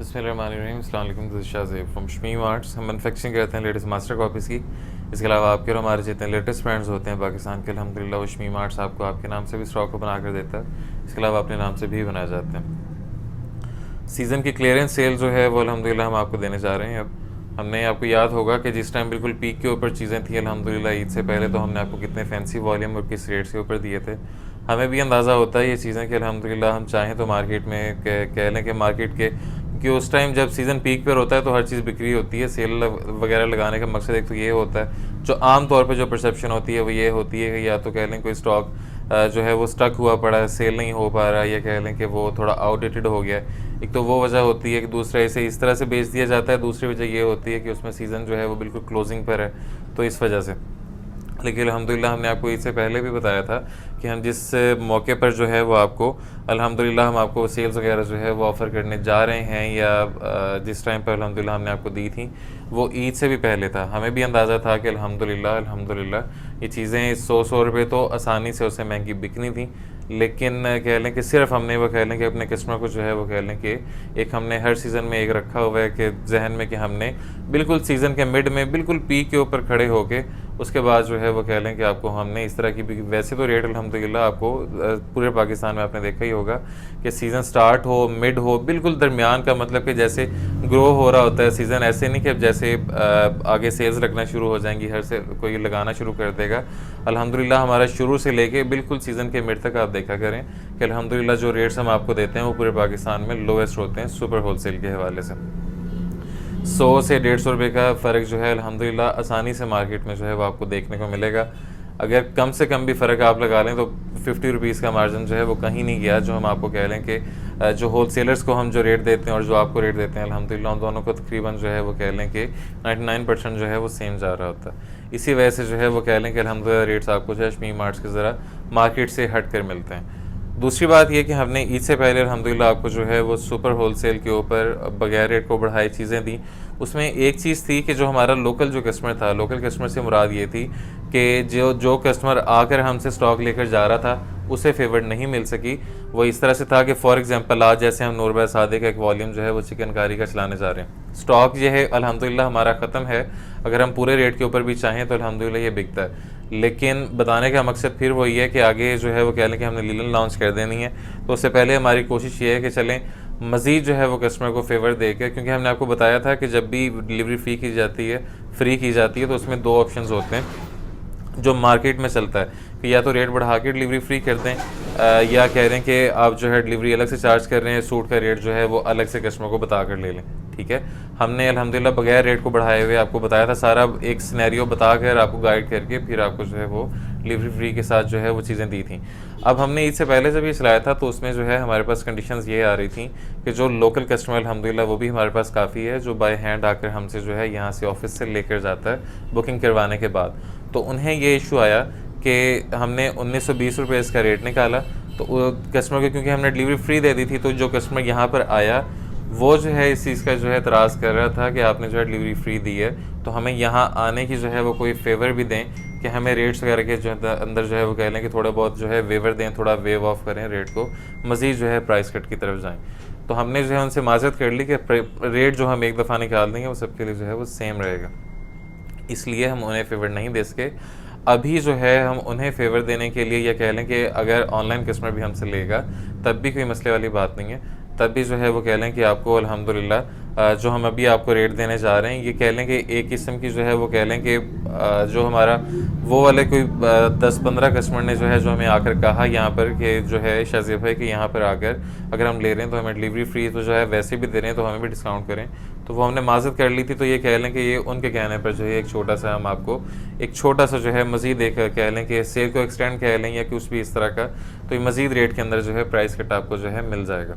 बिस्मिल्लाहिर्रहमानिर्रहीम। अस्सलाम वालेकुम। This is Shahzeb from Shami arts. हम मैनुफैक्चरिंग करते हैं लेटेस्ट मास्टर कॉपीज़ की। इसके अलावा आपके और हमारे जितने लेटेस्ट ब्रांड्स होते हैं पाकिस्तान के, अल्हम्दुलिल्लाह वो शमी आर्ट्स आपको आपके नाम से भी स्टॉक को बना कर देता है। इसके अलावा अपने नाम से भी बनाए जाते हैं। सीज़न की क्लियरेंस सेल जो है वो अल्हम्दुलिल्लाह हम आपको देने जा रहे हैं। अब हमने आपको याद होगा कि जिस टाइम बिल्कुल पीक के ऊपर चीज़ें थी अल्हम्दुलिल्लाह ईद से पहले, तो हमने आपको कितने फैंसी वॉल्यूम और किस रेट के ऊपर दिए थे। हमें भी अंदाज़ा होता है ये चीज़ें कि अल्हम्दुलिल्लाह हम चाहें तो मार्केट में कह लें कि मार्केट के, कि उस टाइम जब सीज़न पीक पर होता है तो हर चीज़ बिक्री होती है। सेल वगैरह लगाने का मकसद एक तो ये होता है, जो आम तौर पे जो परसेप्शन होती है वो ये होती है कि या तो कह लें कोई स्टॉक जो है वो स्टक हुआ पड़ा है, सेल नहीं हो पा रहा है, या कह लें कि वो थोड़ा आउटडेटेड हो गया है। एक तो वो वजह होती है कि दूसरा इसे इस तरह से बेच दिया जाता है। दूसरी वजह ये होती है कि उसमें सीज़न जो है वो बिल्कुल क्लोजिंग पर है, तो इस वजह से। लेकिन अल्हम्दुलिल्लाह हमने आपको इससे पहले भी बताया था कि हम जिस मौके पर जो है वो आपको अल्हम्दुलिल्लाह हम आपको सेल्स वगैरह जो है वो ऑफ़र करने जा रहे हैं, या जिस टाइम पर अल्हम्दुलिल्लाह हमने आपको दी थी वो ईद से भी पहले था। हमें भी अंदाज़ा था कि अल्हम्दुलिल्लाह ये चीज़ें 100 रुपये तो आसानी से उससे महंगी बिकनी थी। लेकिन कह लें कि सिर्फ हमने वो कह लें कि अपने कस्टमर को जो है वो कह लें कि एक हमने हर सीज़न में एक रखा हुआ है कि जहन में कि हमने बिल्कुल सीज़न के मिड में बिल्कुल पीक के ऊपर खड़े होके उसके बाद जो है वो कह लें कि आपको हमने इस तरह की भी, वैसे तो रेट अल्हम्दुलिल्लाह आपको पूरे पाकिस्तान में आपने देखा ही होगा कि सीज़न स्टार्ट हो मिड हो बिल्कुल दरमियान का, मतलब कि जैसे ग्रो हो रहा होता है सीज़न। ऐसे नहीं कि अब जैसे आगे सेल्स लगना शुरू हो जाएंगी, हर से कोई लगाना शुरू कर देगा। अल्हम्दुलिल्लाह हमारा शुरू से लेके बिल्कुल सीज़न के मिड तक आप देखा करें कि अल्हम्दुलिल्लाह जो रेट्स हम आपको देते हैं वो पूरे पाकिस्तान में लोएस्ट होते हैं सुपर होलसेल के हवाले से। 100 से 150 रुपये का फ़र्क जो है अल्हम्दुलिल्लाह आसानी से मार्केट में जो है वो आपको देखने को मिलेगा। अगर कम से कम भी फ़र्क आप लगा लें तो 50 रुपीज़ का मार्जिन जो है वो कहीं नहीं गया। जो हम आपको कह लें कि जो होलसेलर्स को हम जो रेट देते हैं और जो आपको रेट देते हैं अल्हम्दुलिल्लाह उन दोनों को तकरीबन जो है वो कह लें कि 99% जो है वो सेम जा रहा होता है। इसी वजह से जो है वो कह लें कि अल्हम्दुलिल्लाह रेट्स आपको जो है शमी मार्ट्स के ज़रा मार्केट से हट कर मिलते हैं। दूसरी बात ये कि हमने ईद से पहले अल्हम्दुलिल्लाह आपको जो है वो सुपर होलसेल के ऊपर बगैर रेट को बढ़ाई चीज़ें दी। उसमें एक चीज़ थी कि जो हमारा लोकल जो कस्टमर था, लोकल कस्टमर से मुराद ये थी कि जो कस्टमर आकर हमसे स्टॉक लेकर जा रहा था उसे फेवर नहीं मिल सकी। वो इस तरह से था कि फॉर एग्जांपल आज जैसे हम नूर बाय सादे का एक वॉल्यूम जो है वो चिकन कारी का चलाने जा रहे हैं, स्टॉक ये है अल्हम्दुलिल्लाह हमारा ख़त्म है। अगर हम पूरे रेट के ऊपर भी चाहें तो अल्हम्दुलिल्लाह ये बिकता है। लेकिन बताने का मकसद फिर वही है कि आगे जो है वो कह लें कि हमने लीलन लॉन्च कर देनी है, तो उससे पहले हमारी कोशिश ये है कि चलें मज़ीद जो है वो कस्टमर को फेवर दे के, क्योंकि हमने आपको बताया था कि जब भी डिलीवरी फ्री की जाती है तो उसमें दो ऑप्शंस होते हैं जो मार्केट में चलता है कि या तो रेट बढ़ा के डिलीवरी फ्री कर दें, या कह रहे हैं कि आप जो है डिलीवरी अलग से चार्ज कर रहे हैं, सूट का रेट जो है वो अलग से कस्टमर को बता कर ले लें। ठीक है, हमने अल्हम्दुलिल्लाह बगैर रेट को बढ़ाए हुए आपको बताया था, सारा एक सिनेरियो बता कर आपको गाइड करके फिर आपको जो है वो डिलीवरी फ्री के साथ जो है वो चीज़ें दी थी। अब हमने ईद से पहले जब ये चलाया था तो उसमें जो है हमारे पास कंडीशंस ये आ रही थी कि जो लोकल कस्टमर अल्हम्दुलिल्लाह वो भी हमारे पास काफ़ी है, जो बाय हैंड आकर हमसे जो है यहाँ से ऑफिस से लेकर जाता है बुकिंग करवाने के बाद। तो उन्हें ये इशू आया कि हमने 1920 रुपये इसका रेट निकाला, तो कस्टमर को क्योंकि हमने डिलीवरी फ्री दे दी थी, तो जो कस्टमर यहाँ पर आया वो जो है इस चीज़ का जो है एतराज़ कर रहा था कि आपने जो है डिलीवरी फ्री दी है, तो हमें यहाँ आने की जो है वो कोई फेवर भी दें कि हमें रेट्स वगैरह के जो अंदर जो है वो कह लें कि थोड़ा बहुत जो है वेवर दें, थोड़ा वेव ऑफ करें रेट को, मज़ीद जो है प्राइस कट की तरफ जाएँ। तो हमने जो है उनसे माज़रत कर ली कि रेट जो हम एक दफ़ा निकाल देंगे वो सबके लिए जो है वो सेम रहेगा, इसलिए हम उन्हें फेवर नहीं दे सके। अभी जो है हम उन्हें फेवर देने के लिए, या कह लें कि अगर ऑनलाइन कस्टमर भी हमसे लेगा तब भी कोई मसले वाली बात नहीं है, तब भी जो है वो कह लें कि आपको अल्हम्दुलिल्लाह जो हम अभी आपको रेट देने जा रहे हैं, ये कह लें कि एक किस्म की जो है वो कह लें कि जो हमारा वो वाले कोई 10-15 कस्टमर ने जो है जो हमें आकर कहा यहाँ पर कि जो है शाज़ेब भाई कि यहाँ पर आकर अगर हम ले रहे हैं तो हमें डिलीवरी फ्री तो जो है वैसे भी दे रहे हैं, तो हमें भी डिस्काउंट करें। तो वो हमने माज़रत कर ली थी। तो ये कह लें कि ये उनके कहने पर जो है एक छोटा सा हम आपको एक छोटा सा जो है मज़ीद एक कह लें कि सेल को एक्सटेंड कह लें या कुछ भी इस तरह का, तो ये मज़ीद रेट के अंदर जो है प्राइस कट आपको जो है मिल जाएगा।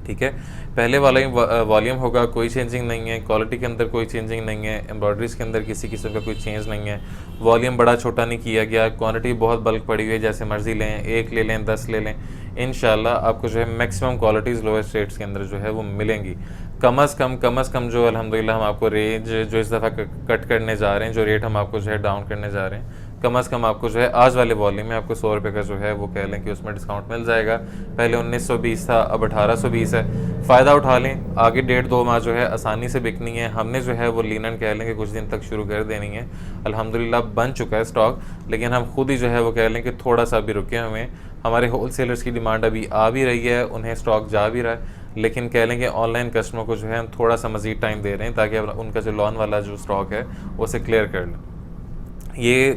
ठीक है, पहले वाला ही वॉल्यूम होगा, कोई चेंजिंग नहीं है, क्वालिटी के अंदर कोई चेंजिंग नहीं है, एम्ब्रॉयडरीज़ के अंदर किसी किस्म का कोई चेंज नहीं है, वॉल्यूम बड़ा छोटा नहीं किया गया, क्वांटिटी बहुत बल्क पड़ी हुई है, जैसे मर्ज़ी लें, 1 ले लें 10 ले लें, इंशाल्लाह आपको जो है मैक्सिमम क्वालिटीज़ लोएस्ट रेट्स के अंदर जो है वो मिलेंगी। कम अज़ कम जो अल्हम्दुलिल्लाह हम आपको रेंज जो इस दफ़ा कट करने जा रहे हैं, जो रेट हम आपको जो है डाउन करने जा रहे हैं, कम से कम आपको जो है आज वाले वॉल्यूम में आपको 100 रुपये का जो है वो कह लें कि उसमें डिस्काउंट मिल जाएगा। पहले 1920 था, अब 1820 है। फ़ायदा उठा लें, आगे 1.5-2 माह जो है आसानी से बिकनी है। हमने जो है वो लीनन कह लें कि कुछ दिन तक शुरू कर देनी है। अल्हम्दुलिल्लाह बन चुका है स्टॉक, लेकिन हम खुद ही जो है वो कह लें कि थोड़ा सा भी रुके हुए हैं। हमारे होल सेलर्स की डिमांड अभी आ भी रही है, उन्हें स्टॉक जा भी रहा है, लेकिन कह लें कि ऑनलाइन कस्टमर को जो है हम थोड़ा सा मज़ीद टाइम दे रहे हैं ताकि उनका जो लॉन वाला जो स्टॉक है उसे क्लियर कर लें। ये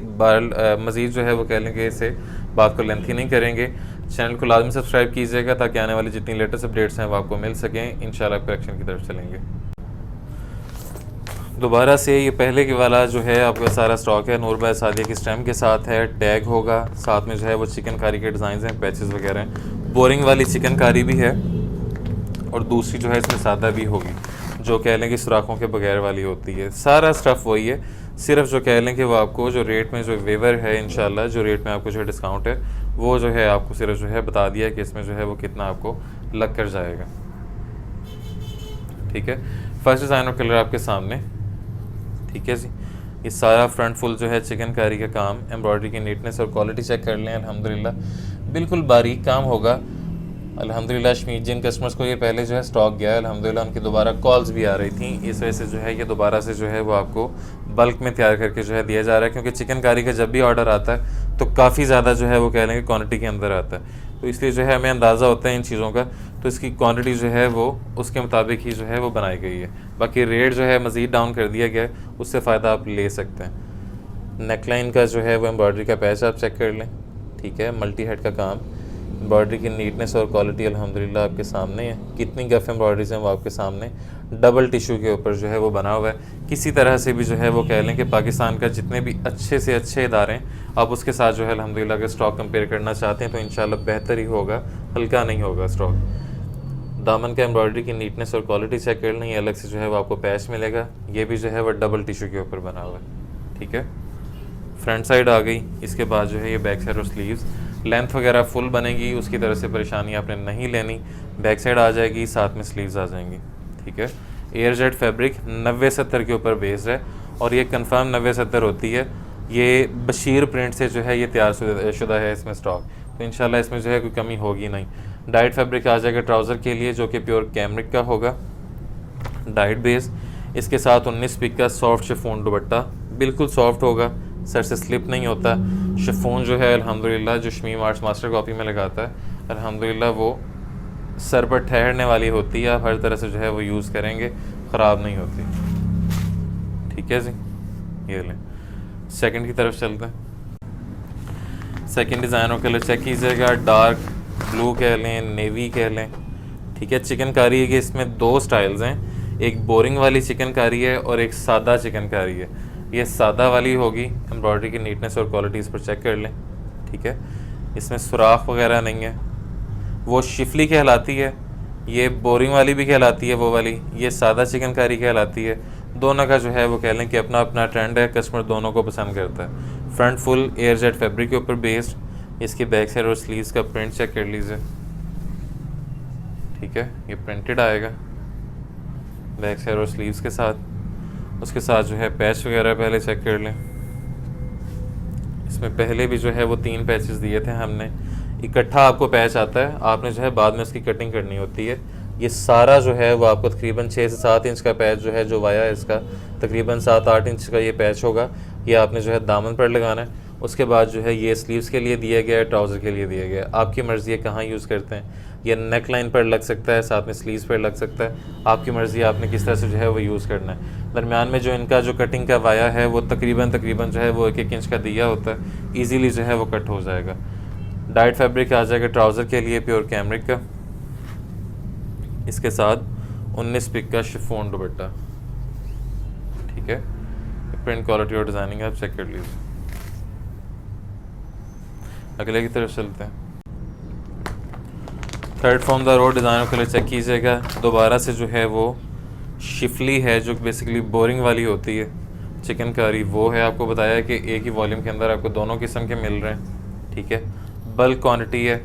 मज़ीद जो है वो कह लें कि इसे बात को लेंथी नहीं करेंगे। चैनल को लाजमी सब्सक्राइब कीजिएगा ताकि आने वाली जितनी लेटेस्ट अपडेट्स हैं वो आपको मिल सकें। इंशाल्लाह करेक्शन की तरफ चलेंगे। दोबारा से ये पहले के वाला जो है आपका सारा स्टॉक है, नूर बाय सादिया की स्टैम्प के साथ है, टैग होगा, साथ में जो है वो चिकनकारी के डिज़ाइन हैं, पैचेस वगैरह हैं। बोरिंग वाली चिकनकारी भी है और दूसरी जो है इसमें सादा भी होगी, जो कह लें कि सुराखों के बगैर वाली होती है। सारा स्टफ़ वही है, सिर्फ जो कह लें कि वो आपको जो रेट में जो वेवर है इंशाल्लाह जो रेट में आपको जो डिस्काउंट है वो जो है आपको सिर्फ जो है बता दिया कि इसमें जो है वो कितना आपको लग कर जाएगा। ठीक है, फर्स्ट डिज़ाइन और कलर आपके सामने। ठीक है जी, ये सारा फ्रंट फुल जो है चिकनकारी का काम, एम्ब्रॉयडरी की नीटनेस और क्वालिटी चेक कर लें। अल्हम्दुलिल्लाह बिल्कुल बारीक काम होगा। अल्हम्दुलिल्लाह शमीर जिन कस्टमर्स को ये पहले जो है स्टॉक गया है, अल्हम्दुलिल्लाह उनकी दोबारा कॉल्स भी आ रही थी, इस वजह से जो है ये दोबारा से जो है वो आपको बल्क में तैयार करके जो है दिया जा रहा है। क्योंकि चिकनकारी का जब भी ऑर्डर आता है तो काफ़ी ज़्यादा जो है वो कह लेंगे क्वान्टिटी के अंदर आता है, तो इसलिए जो है हमें अंदाज़ा होता है इन चीज़ों का, तो इसकी क्वान्टिटी जो है वो उसके मुताबिक ही जो है वो बनाई गई है। बाकी रेट जो है मज़ीद डाउन कर दिया गया है, उससे फ़ायदा आप ले सकते हैं। नेकलाइन का जो है वो एम्ब्रॉयडरी का पैच आप चेक कर लें। ठीक है, मल्टी हेड का काम, एम्ब्रॉयडरी की नीटनेस और क्वालिटी अल्हम्दुलिल्लाह आपके सामने है। कितनी गफ एम्ब्रॉयडरीज हैं वो आपके सामने, डबल टिशू के ऊपर जो है वो बना हुआ है। किसी तरह से भी जो है वो कह लें कि पाकिस्तान का जितने भी अच्छे से अच्छे इदारे हैं आप उसके साथ जो है अल्हम्दुलिल्लाह अगर स्टॉक कंपेयर करना चाहते हैं तो इंशाल्लाह बेहतर ही होगा, हल्का नहीं होगा स्टॉक। दामन का एम्ब्रॉयडरी की नीटनेस और क्वालिटी चेक कर लें, अलग से जो है वो आपको पैच मिलेगा, ये भी जो है वो डबल टिशू के ऊपर बना हुआ है। ठीक है, फ्रंट साइड आ गई, इसके बाद जो है ये बैक साइड और स्लीव्स, लेंथ वगैरह फुल बनेगी, उसकी तरह से परेशानी आपने नहीं लेनी। बैक साइड आ जाएगी, साथ में स्लीव्स आ जाएंगी। ठीक है, एयर जेट फैब्रिक 90-70 के ऊपर बेस्ड है और ये कंफर्म 90-70 होती है। ये बशीर प्रिंट से जो है ये तैयार शुदा है इसमें स्टॉक, तो इंशाल्लाह इसमें जो है कोई कमी होगी नहीं। डाइट फैब्रिक आ जाएगा ट्राउज़र के लिए, जो कि प्योर कैमरिक का होगा, डाइट बेस। इसके साथ 19 पिक का सॉफ्ट शिफॉन दुपट्टा, बिल्कुल सॉफ्ट होगा, सर से स्लिप नहीं होता। शिफॉन जो है अल्हम्दुलिल्लाह जो शमीम आर्ट्स मास्टर कॉपी में लगाता है अल्हम्दुलिल्लाह वो सर पर ठहरने वाली होती है, आप हर तरह से जो है वो यूज़ करेंगे, ख़राब नहीं होती। ठीक है जी, ये लें। सेकंड की तरफ चलते हैं। सेकंड डिज़ाइन और कलर चेक कीजिएगा, डार्क ब्लू कह लें, नेवी कह लें। ठीक है, चिकनकारी है कि इसमें 2 स्टाइल्स हैं, एक बोरिंग वाली चिकनकारी है और एक सादा चिकनकारी है। ये सादा वाली होगी, एम्ब्रॉयडरी की नीटनेस और क्वालिटी इस पर चेक कर लें। ठीक है, इसमें सुराख वगैरह नहीं है, वो शिफली कहलाती है, ये बोरिंग वाली भी कहलाती है वो वाली, ये सादा चिकनकारी कहलाती है। दोनों का जो है वो कह लें कि अपना अपना ट्रेंड है, कस्टमर दोनों को पसंद करता है। Front full air jet fabric के ऊपर बेस्ड, इसके बैक साइड और स्लीव्स का प्रिंट चेक कर लीजिए। ठीक है, ये प्रिंटेड आएगा बैक साइड और स्लीव्स के साथ। उसके साथ जो है पैच वगैरह पहले चेक कर लें। इसमें पहले भी जो है वो 3 पैचेस दिए थे हमने, इकट्ठा आपको पैच आता है, आपने जो है बाद में उसकी कटिंग करनी होती है। ये सारा जो है वो आपको तकरीबन 6 से 7 इंच का पैच जो है जो वाया है इसका तकरीबन 7-8 इंच का ये पैच होगा, ये आपने जो है दामन पर लगाना है। उसके बाद जो है ये स्लीव्स के लिए दिया गया है, ट्राउज़र के लिए दिया गया है, आपकी मर्ज़ी है कहाँ यूज़ करते हैं। ये नेक लाइन पर लग सकता है, साथ में स्लीव्स पर लग सकता है, आपकी मर्ज़ी है आपने किस तरह से जो है वो यूज़ करना है। दरमियान में जो इनका जो कटिंग का वाया है वो तकरीबन जो है वो 1-1 इंच का दिया होता है, ईज़िली जो है वो कट हो जाएगा। डाइट फैब्रिक आ जाएगा ट्राउज़र के लिए प्योर कैमरिक का, इसके साथ 19 पिक का शिफॉन दुपट्टा। ठीक है, प्रिंट क्वालिटी और डिज़ाइनिंग आप चेक कर लीजिए। अगले की तरफ चलते हैं। Third from the road design और कलर चेक कीजिएगा। दोबारा से जो है वो शिफली है, जो बेसिकली बोरिंग वाली होती है चिकनकारी, वो है। आपको बताया कि एक ही वॉल्यूम के अंदर आपको दोनों किस्म के मिल रहे हैं। ठीक है, बल्क क्वांटिटी है,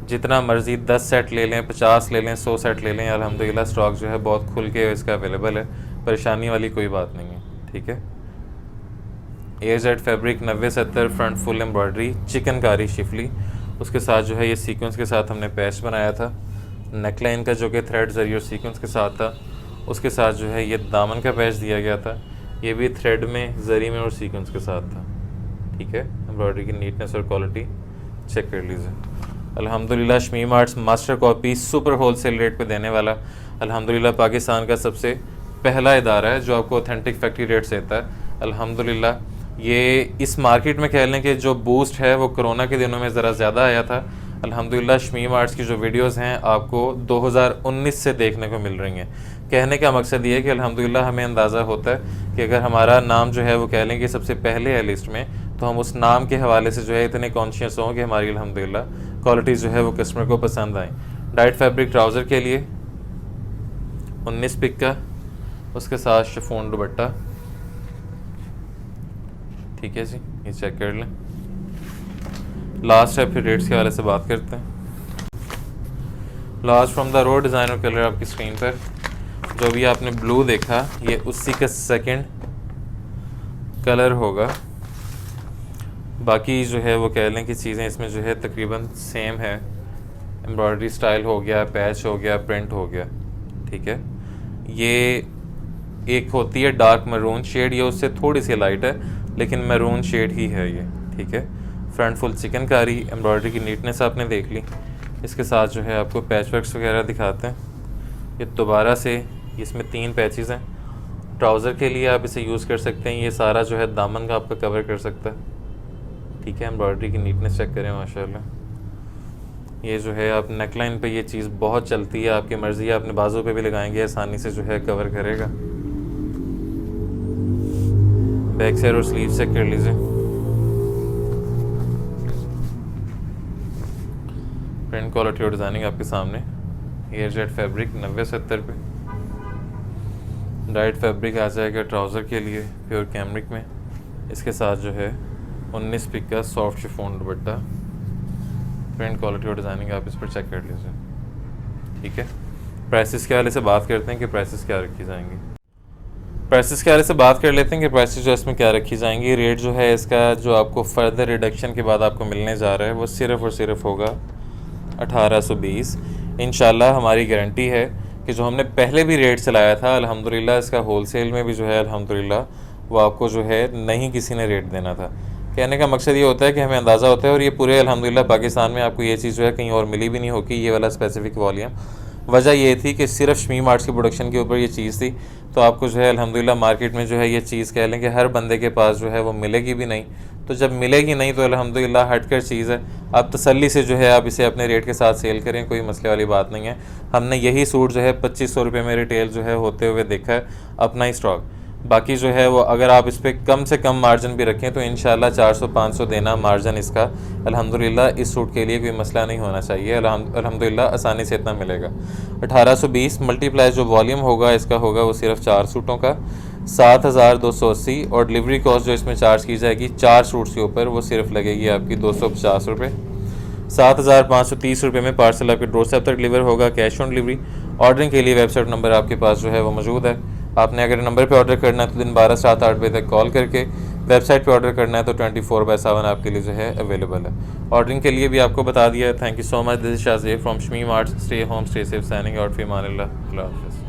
जितना मर्ज़ी 10 सेट ले लें, 50 ले लें, 100 सेट ले लें, अल्हम्दुलिल्लाह स्टॉक जो है बहुत खुल के इसका अवेलेबल है, परेशानी वाली कोई बात नहीं है। ठीक है, AZ fabric 9070 front full embroidery chikankari Schiffli, उसके साथ जो है ये सीक्वेंस के साथ हमने पैच बनाया था। नेकलाइन का जो कि थ्रेड जरी और सीक्वेंस के साथ था, उसके साथ जो है ये दामन का पैच दिया गया था, ये भी थ्रेड में, जरी में और सीक्वेंस के साथ था। ठीक है, एम्ब्रॉयडरी की नीटनेस और क्वालिटी चेक कर लीजिए। अल्हम्दुलिल्लाह Shamim arts master copy super wholesale rate पे देने वाला अल्हम्दुलिल्लाह पाकिस्तान का सबसे पहला इदारा है जो आपको ऑथेंटिक फैक्ट्री रेट्स देता है। अल्हम्दुलिल्लाह ये इस मार्केट में कह लें कि जो बूस्ट है वो कोरोना के दिनों में ज़रा ज़्यादा आया था। अल्हम्दुलिल्लाह शमीम आर्ट्स की जो वीडियोस हैं आपको 2019 से देखने को मिल रही हैं। कहने का मकसद ये है कि अल्हम्दुलिल्लाह हमें अंदाज़ा होता है कि अगर हमारा नाम जो है वो कह लें कि सबसे पहले है लिस्ट में, तो हम उस नाम के हवाले से जो है इतने कॉन्शियस हों कि हमारी अल्हम्दुलिल्लाह क्वालिटी जो है वो कस्टमर को पसंद आए। डाइट फैब्रिक ट्राउज़र के लिए 19 पिक का, उसके साथ शिफॉन दुपट्टा। ठीक है जी, ये चेक कर लें। लास्ट है, फिर रेट्स के हवाले से बात करते हैं। Last from the row designer colour आपकी स्क्रीन पर जो भी आपने ब्लू देखा ये उसी का सेकंड कलर होगा। बाकी जो है वो कह लें कि चीज़ें इसमें जो है तकरीबन सेम है। एम्ब्रॉयडरी स्टाइल हो गया, पैच हो गया, प्रिंट हो गया। ठीक है, ये एक होती है डार्क मैरून शेड, ये उससे थोड़ी सी लाइट है लेकिन मैरून शेड ही है ये। ठीक है, फ्रंट फुल चिकनकारी, एम्ब्रॉयडरी की नीटनेस आपने देख ली। इसके साथ जो है आपको पैच वर्क्स वगैरह दिखाते हैं। ये दोबारा से इसमें 3 पैचेस हैं। ट्राउज़र के लिए आप इसे यूज़ कर सकते हैं, ये सारा जो है दामन का आपका कवर कर सकता है। ठीक है, एम्ब्रॉयडरी की नीटनेस चेक करें माशाल्लाह। ये जो है आप नेकलाइन पे ये चीज़ बहुत चलती है, आपकी मर्ज़ी है, अपने बाजू पे भी लगाएंगे आसानी से जो है कवर करेगा। बैक साइड और स्लीव चेक कर लीजिए। प्रिंट क्वालिटी और डिज़ाइनिंग आपके सामने। AZ फैब्रिक 9070 पे। डाइट फैब्रिक आ जाएगा ट्राउज़र के लिए प्योर कैमरिक में। इसके साथ जो है 19 पिक का सॉफ्ट शिफॉन दुपट्टा। प्रिंट क्वालिटी और डिज़ाइनिंग आप इस पर चेक कर लीजिए। ठीक है, प्राइसेस के वाले से बात करते हैं कि प्राइसेस क्या रखी जाएंगी। प्राइसेस के वाले से बात कर लेते हैं कि प्राइसेस जो इसमें क्या रखी जाएंगी। रेट जो है इसका जो आपको फर्दर रिडक्शन के बाद आपको मिलने जा रहा है वो सिर्फ़ और सिर्फ होगा 1820। इंशाल्लाह हमारी गारंटी है कि जो हमने पहले भी रेट चलाया था अल्हम्दुलिल्लाह इसका होलसेल में भी जो है अल्हम्दुलिल्लाह वो आपको जो है नहीं किसी ने रेट देना था। कहने का मकसद ये होता है कि हमें अंदाज़ा होता है, और ये पूरे अल्हम्दुलिल्लाह पाकिस्तान में आपको ये चीज़ जो है कहीं और मिली भी नहीं होगी, ये वाला स्पेसिफिक वॉल्यूम। वजह ये थी कि सिर्फ शमीम आर्ट्स की प्रोडक्शन के ऊपर ये चीज़ थी, तो आपको जो है अल्हम्दुलिल्लाह मार्केट में जो है ये चीज़ कह लें कि हर बंदे के पास जो है वो मिलेगी भी नहीं। तो जब मिलेगी नहीं तो अल्हम्दुलिल्लाह हटकर चीज़ है, आप तसल्ली से जो है आप इसे अपने रेट के साथ सेल करें, कोई मसले वाली बात नहीं है। हमने यही सूट जो है 2500 रुपये में रिटेल जो है होते हुए देखा है, अपना ही स्टॉक। बाकी जो है वो अगर आप इस पर कम से कम मार्जिन भी रखें तो इंशाल्लाह 400-500 देना मार्जिन इसका अल्हम्दुलिल्लाह इस सूट के लिए कोई मसला नहीं होना चाहिए। अल्हम्दुलिल्लाह आसानी से इतना मिलेगा। 1820 मल्टीप्लाई जो वॉल्यूम होगा इसका होगा वो सिर्फ 4 सूटों का 7280, और डिलीवरी कॉस्ट जो इसमें चार्ज की जाएगी 4 सूट्स के ऊपर वो सिर्फ लगेगी आपकी 250 रुपये। 7530 रुपये में पार्सल आपके डोर स्टेप तक डिलीवर होगा, कैश ऑन डिलीवरी। ऑर्डरिंग के लिए वेबसाइट नंबर आपके पास जो है वो मौजूद है। आपने अगर नंबर पे ऑर्डर करना है तो दिन 12 से रात 8 बजे तक कॉल करके, वेबसाइट पे ऑर्डर करना है तो 24/7 आपके लिए जो है अवेलेबल है। ऑर्डरिंग के लिए भी आपको बता दिया है। Thank you so much. This is Shahzeb from Shamim arts. Stay home, stay safe, signing out fee Aman Allah.